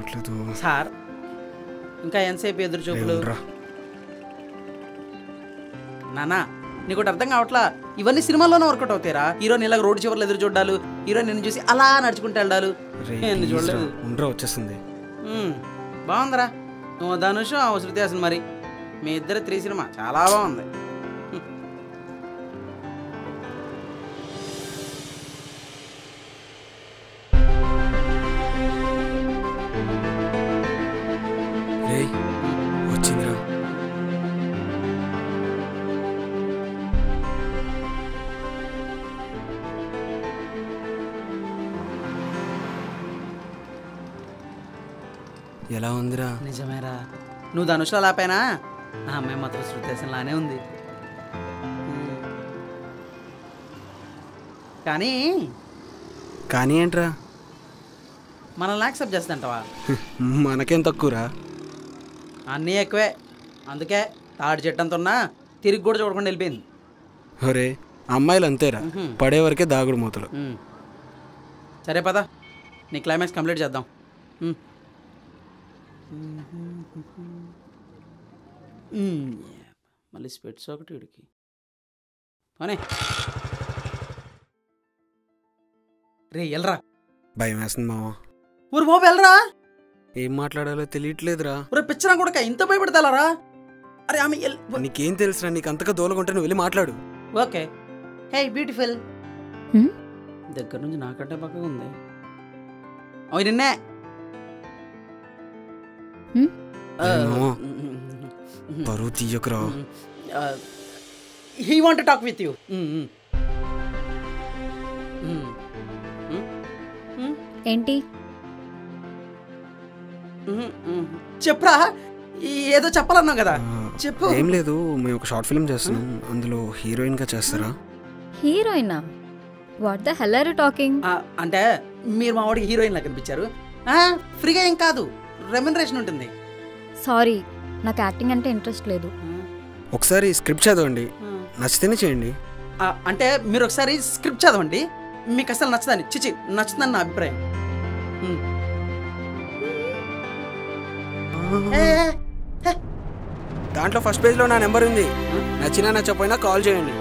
కావట్లేదు సార్. ఇంకా ఎంతసేపు ఎదురు చూపులు? నానా నీకు అర్థం కావట్లా, ఇవన్నీ సినిమాల్లోనే వర్కౌట్ అవుతాయిరా. హీరోని ఇలా రోడ్డు చివర్లు ఎదురు చూడాలు, హీరో నిన్ను చూసి అలా నడుచుకుంటూ వెళ్ళాలి. చూడలేదు, వచ్చేస్తుంది. బాగుందిరా. నువ్వు ధనుష్, శృతి హాసన్, మరి మీ ఇద్దరు 3 సినిమా చాలా బాగుంది. వచ్చిందిరా. ఎలా ఉందిరా? నిజమేరా, నువ్వు ధనుష్లో లేపైనా ఆ అమ్మాయి మాత్రం శృతి హాసన్ లానే ఉంది. కానీ కానీ ఏంట్రా? మనల్ని యాక్సెప్ట్ చేస్తుంటావా? మనకేం తక్కువరా? అన్నీ ఎక్కువే, అందుకే తాడి చెట్టంత ఉన్నా తిరిగి కూడా చూడకుండా వెళ్ళిపోయింది. ఒరే అమ్మాయిలు అంతేరా, పడే వరకే దాగుడు మూతలు. సరే పద, నీ క్లైమాక్స్ కంప్లీట్ చేద్దాం. మళ్ళీ స్పెట్స్ ఒకటి వీడికి అనే రే ఎల్రా. భయం వేస్తుంది మావా. ఊరు బాబు వెళ్ళరా. ఏం మాట్లాడాలో తెలియట్లేదురా. ఊరే పిచ్చరా కూడా ఇంత భయపడతారా? అరే ఆమె నీకేం తెలుసురా? నీకు అంతగా దూలకుంటే నువ్వు వెళ్ళి మాట్లాడు. ఓకే. Hey beautiful. దగ్గర నుంచి నాకంటే పక్కగా ఉంది. అవి నిన్నే. బరువు తీయకురా. He want to talk with you. ఏంటి చెప్పరా, ఏదో చెప్పాలన్నావు కదా, చెప్పు. ఏం లేదు, మేము ఒక షార్ట్ ఫిల్మ్ చేస్తున్నాం, అందులో హీరోయిన్ గా చేస్తారా? హీరోయినా? What the hell are you talking? అంటే మీరు మా వాడికి హీరోయిన్ లా కనిపించారు. ఫ్రీగా ఏం కాదు, రెమ్యునరేషన్ ఉంటుంది. సారీ, నాకు యాక్టింగ్ అంటే ఇంట్రెస్ట్ లేదు. ఒకసారి స్క్రిప్ట్ చదవండి, నచ్చితేనే చేయండి. అంటే మీరు ఒకసారి స్క్రిప్ట్ చదవండి, మీకు అసలు నచ్చదని, చిచి నచ్చుతుందని నా అభిప్రాయం. దాంట్లో ఫస్ట్ పేజ్ లో నా నెంబర్ ఉంది, నచ్చినా నచ్చపోయినా కాల్ చేయండి.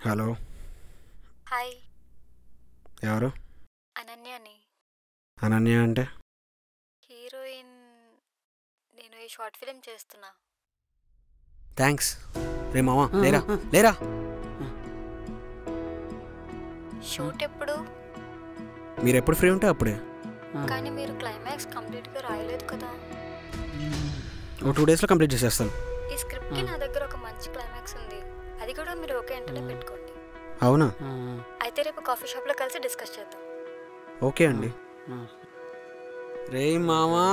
హలో. హాయ్. ఎవరు? అనన్యని. అనన్య అంటే? హీరోయిన్. నేను ఈ షార్ట్ ఫిల్మ్ చేస్తున్నా. థ్యాంక్స్. రే మావా, లేరా లేరా. షూట్ ఎప్పుడు? మీరు ఎప్పుడు ఫ్రీ ఉంటే అప్పుడే. కానీ మీరు క్లైమాక్స్ కంప్లీట్ గా రాయలేదు కదా. ఒక 2 days లో కంప్లీట్ చేసేస్తాను. ఈ స్క్రిప్ట్ కి నా దగ్గర ఒక మంచి క్లైమాక్స్ ఉంది, అది కూడా మీరు ఓకే అంటేనే పెట్టుకోండి. అవునా? అయితే రేపు కాఫీ షాప్ లో కలిసి డిస్కస్ చేద్దాం. ఓకే అండి. రే మామా.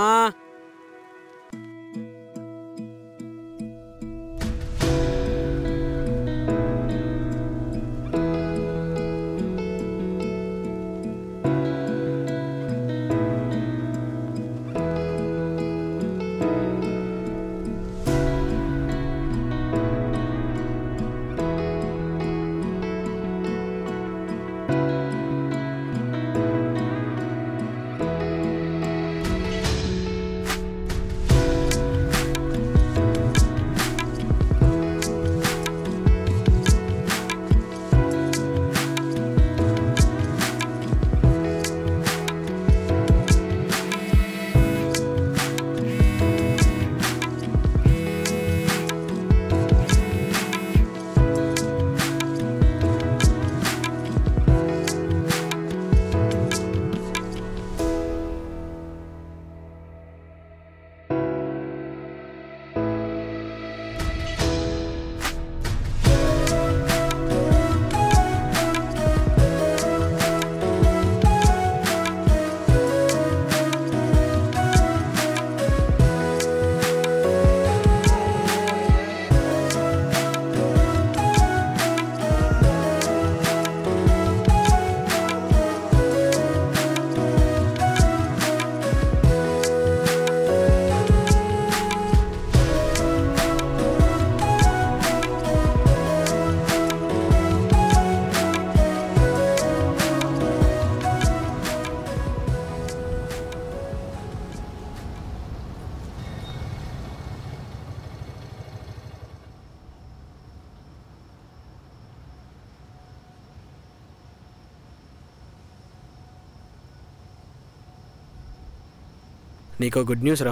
నీకో గుడ్ న్యూస్ రా.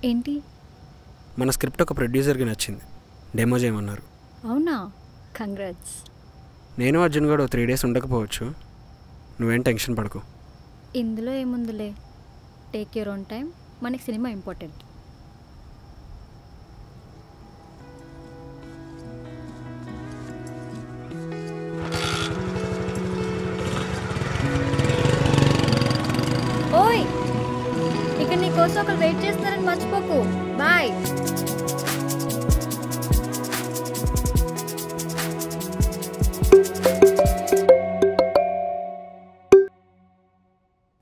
ఏంటి? మన స్క్రిప్ట్ ఒక ప్రొడ్యూసర్కి నచ్చింది, డెమో చేయమన్నారు. అవునా? కంగ్రాట్స్. నేను అర్జున్ గారు 3 days ఉండకపోవచ్చు, నువ్వేం టెన్షన్ పడకు. ఇందులో ఏముందిలే, టేక్ యూర్ ఓన్ టైం. మనకి సినిమా ఇంపార్టెంట్. ఓయ్, ఇక్కడ నీ కోసం ఒకరు వెయిట్ చేస్తున్నారని మర్చిపోకు. బాయ్.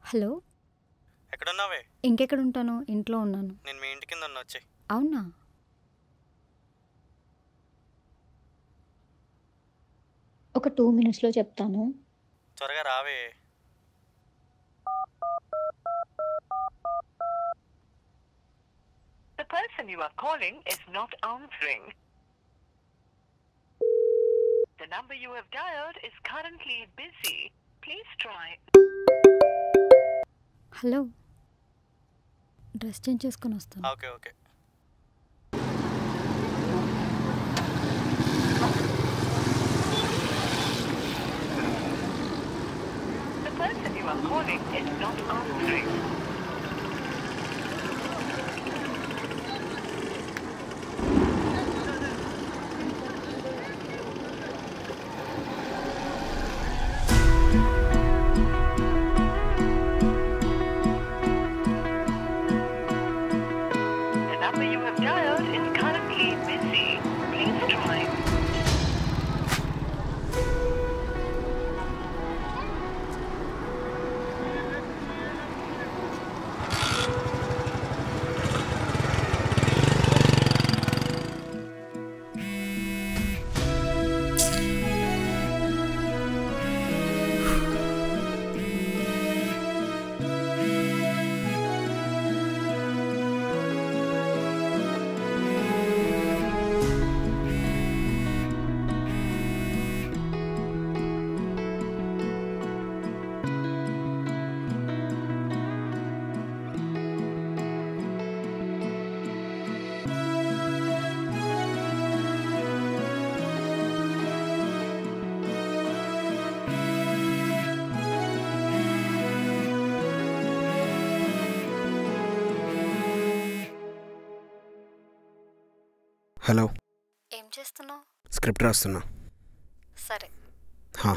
హలో, ఎక్కడున్నావే? ఇంకెక్కడ ఉంటాను, ఇంట్లో ఉన్నాను. నేను మీ ఇంటి కింద ఉన్నా, వచ్చాయి. అవునా? ఒక 2 minutesలో చెప్తాను. త్వరగా రావే. The person you are calling is not answering. The number you have dialed is currently busy. Please try. Hello, dress change చేసుకొని వస్తాను. Okay okay. The person you are calling is not answering. The number you have dialed is currently busy. Please try. Hello, ఏం చేస్తున్నావు? Script రాస్తున్నా. సరే. హా.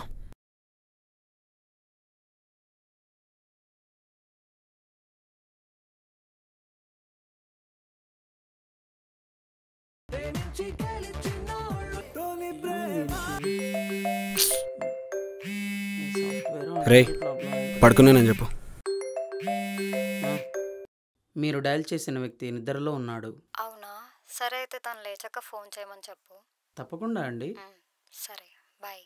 రే, పడుకున్నానని చెప్పు. మీరు dial చేసిన వ్యక్తి నిద్రలో ఉన్నాడు. అవునా? సరే, అయితే తను లేచాక ఫోన్ చేయమని చెప్పు. తప్పకుండా అండి. సరే, బాయ్.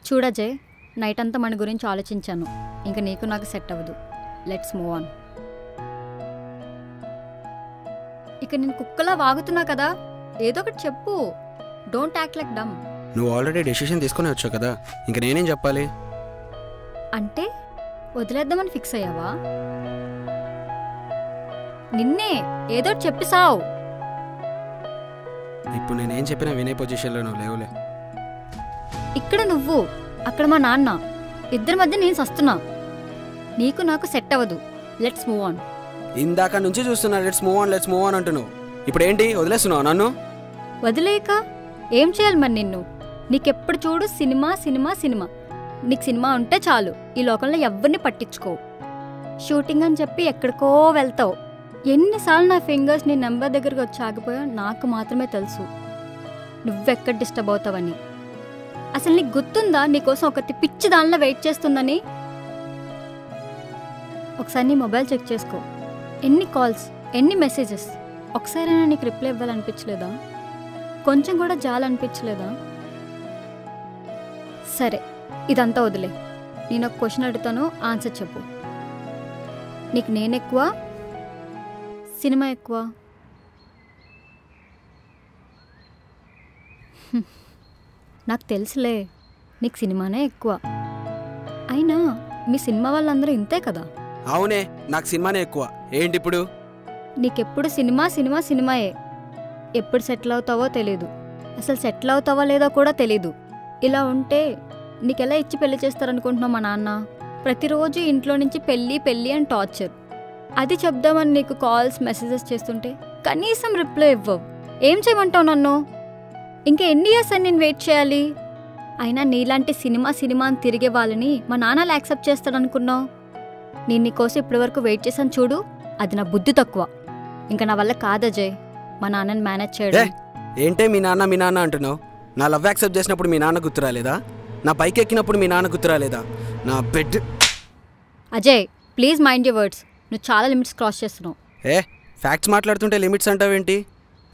చూడజయ్, నైట్ అంతా మన గురించి ఆలోచించాను. ఇంకా నీకు నాకు సెట్ అవ్వదు. Let's move on. ఇక నేను కుక్కలా వాగుతున్నా కదా, ఏదో ఒకటి చెప్పు. డోంట్ యాక్ట్ లైక్ డమ్. నువ్వు ఆల్రెడీ డెసిషన్ తీసుకుని వచ్చావు కదా, ఇంక నేనేం చెప్పాలి? అంటే వదిలేద్దామని ఫిక్స్ అయ్యావా? నిన్నే ఏదో చెప్పిసావు. ఇప్పుడు నేనేం చెప్పినా వినే పొజిషన్లో నువ్వు లేవులే. ఇక్కడ నువ్వు, అక్కడ మా నాన్న, ఇద్దరి మధ్య నేను సస్తున్నా. నీకు నాకు సెట్ అవ్వదు. Let's move on. ఇందాక నుంచి చూస్తున్నా లెట్స్ మూవ్ ఆన్ అంటున్నావు. ఇప్పుడు ఏంటి, వదిలేస్తున్నావు నన్ను? వదిలేక ఏం చేయాలి మరి నిన్ను? నీకెప్పుడు చూడు సినిమా సినిమా సినిమా. నీకు సినిమా ఉంటే చాలు, ఈ లోకంలో ఎవరిని పట్టించుకోవు. షూటింగ్ అని చెప్పి ఎక్కడికో వెళ్తావు. ఎన్నిసార్లు నా ఫింగర్స్ నీ నెంబర్ దగ్గరికి వచ్చి ఆగిపోయావు నాకు మాత్రమే తెలుసు. నువ్వెక్కడ డిస్టర్బ్ అవుతావని. అసలు నీకు గుర్తుందా నీకోసం ఒకటి పిచ్చి దానిలో వెయిట్ చేస్తుందని? ఒకసారి నీ మొబైల్ చెక్ చేసుకో. ఎన్ని కాల్స్, ఎన్ని మెసేజెస్. ఒకసారైనా నీకు రిప్లై ఇవ్వాలనిపించలేదా? కొంచెం కూడా జాలనిపించలేదా? సరే, ఇదంతా వదిలే. నేను ఒక క్వశ్చన్ అడుగుతాను, ఆన్సర్ చెప్పు. నీకు నేను ఎక్కువ, సినిమా ఎక్కువ? నాకు తెలుసులే, నీకు సినిమానే ఎక్కువ. అయినా మీ సినిమా వాళ్ళందరూ ఇంతే కదా? అవునే, నాకు సినిమానే ఎక్కువ. ఏంటి ఇప్పుడు? నీకెప్పుడు సినిమా సినిమా సినిమాయే. ఎప్పుడు సెటిల్ అవుతావో తెలీదు, అసలు సెటిల్ అవుతావో లేదో కూడా తెలీదు. ఇలా ఉంటే నీకెలా ఇచ్చి పెళ్లి చేస్తారనుకుంటున్నావు మా నాన్న? ప్రతిరోజు ఇంట్లో నుంచి పెళ్ళి పెళ్ళి అని టార్చర్. అది చెప్దామని నీకు కాల్స్ మెసేజెస్ చేస్తుంటే కనీసం రిప్లై ఇవ్వవు. ఏం చేయమంటావు నన్ను? ఇంకా ఎన్ని ఇయర్స్ అని నేను వెయిట్ చేయాలి? అయినా నీలాంటి సినిమా సినిమా అని తిరిగే వాళ్ళని మా నాన్నలు యాక్సెప్ట్ చేస్తాడనుకున్నావు? నేను నీకోసం ఇప్పటివరకు వెయిట్ చేశాను చూడు, అది నా బుద్ధి తక్కువ. ఇంకా నా వల్ల కాదు అజయ్ మా నాన్నని మేనేజ్ చేయడం. ఏంటే మీ నాన్న అంటున్నావు? నా లవ్ యాక్సెప్ట్ చేసినప్పుడు మీ నాన్న గుర్తురాలేదా? నా పైకి ఎక్కినప్పుడు మీ నాన్న గుర్తురాలేదా? నా bed. Ajay please mind your words. నువ్వు చాలా లిమిట్స్ క్రాస్ చేస్తున్నావు. ఫ్యాక్ట్స్ మాట్లాడుతుంటే లిమిట్స్ అంటావేంటి?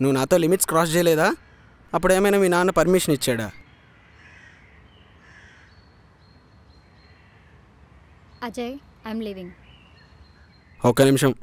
నువ్వు నాతో లిమిట్స్ క్రాస్ చేయలేదా? అప్పుడు ఏమైనా మీ నాన్న పర్మిషన్ ఇచ్చాడా? Ajay I'm leaving. ఒక్క నిమిషం.